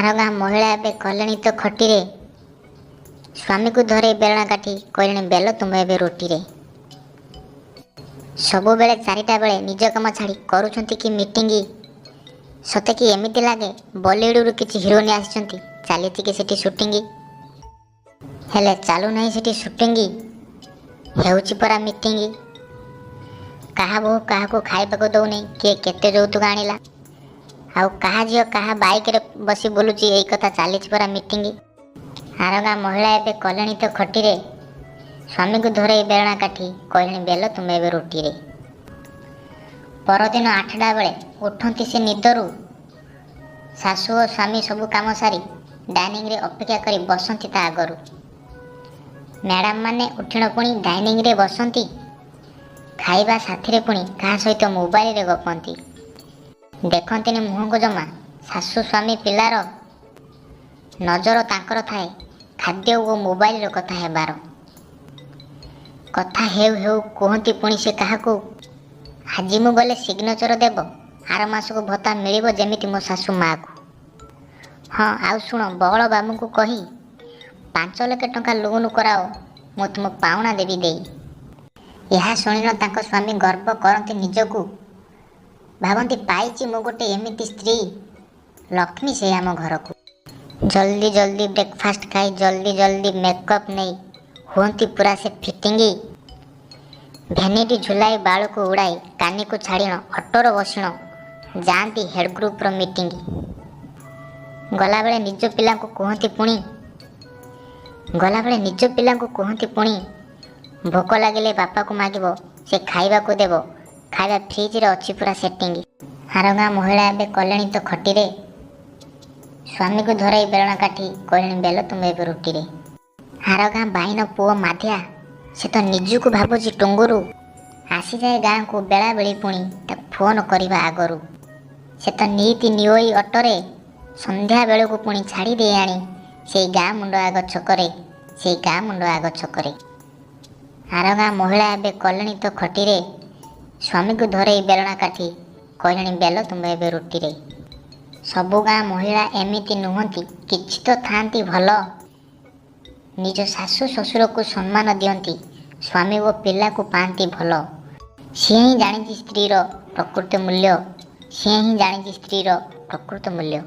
are गाँ महिला एबे कलेनी तो खटीरे स्वामी को धरे बेलना काठी कहले बेल तुम एबे रोटी सबु बेले 4टा बेले निज काम छाड़ी करूछंती कि मीटिंग सते कि एमिति लागे बॉलीवुड किछि हिरोइन आछंती चली कि सेठी शूटिंग हेले चालू नहीं सेठी शूटिंग हेउछि परा मीटिंग कहा बहु कहा को खाइबा को दौ नहीं किए केते जौतुक आनिला आउ कहा झियो कहा बाइक रे बसी बोलुची एई कथा चली परा मीटिंग आर गाँ महिला एबे कलेनी तो खटीरे स्वामी को धरे बेलना काठी कहले बेल तुम एबे रोटी परदिन 8टा बेले उठती से निदरू सासु और स्वामी सबू काम सारी डाइनिंग रे अपेक्षा करी बसंती ता आगरू मैडम माने उठिण पुणी डाइनिंग रे बसंती खाइबा साथी रे पुणी कहा सहित मोबाइल रे गपंती देखंती मुह को जमा सासु स्वामी पिलार नजर तांकर थाए खाद्य और मोबाइल रे कथा हेबार कथा हेउ हेउ कहती पुणी से कहा को आज मु गले सिग्नेचर देव आर मास को भत्ता मिलिबो जेमिति मो सासु माँ को हाँ आउ शुण बगल बाबू को कही 5 लाख टंका लोन कराओ मु तुम पाउना देवी देई यह शुणिन तांको स्वामी गर्व करती निजकू भावती पाइची मु गोटे एमिति स्त्री लक्ष्मी से आम घर को जल्दी जल्दी ब्रेकफास्ट खाई जल्दी जल्दी मेकअप नहीं हुंती पूरा से फिटिंग भेनिटी झुलाई बाल को उड़ाई कानी को छाड़िण ऑटोर बसिण जाती हेड ग्रुप रो मीटिंग गला बेले निज पिला को कहती पुणी भोक लगिले बापा को मागिबो से खाइबा को देबो खाइबा फ्रिज रे अछि पूरा सेटिंग आर गाँ महिला एबे कलेनी तो खटीरे स्वामी को धरे बेलना काठी कहले बेल तुम एबे रोटी आर गाँ बाईन पुओ माधिया से तो निजु को भावुची टुंगुरु आसी जाए गाँ को बेला बेली पुणी ताक फोन करवा आगरू से तो नीति निओई ऑटोरे संध्या बेल को पुणी छाड़ी दे आनी से गाँ मुंड आग छकरे आर गाँ महिला एबे कलेनी तो खटीरे स्वामी को धरे बेलना काठी कहले बेल तुम एबे रोटी सबु गाँ महिला एमिति नुहंती किछि तो थांती भल निज सासु ससुर को सम्मान दियंती स्वामी वो पिला को पांती भल सी ही जानी स्त्री प्रकृत मूल्य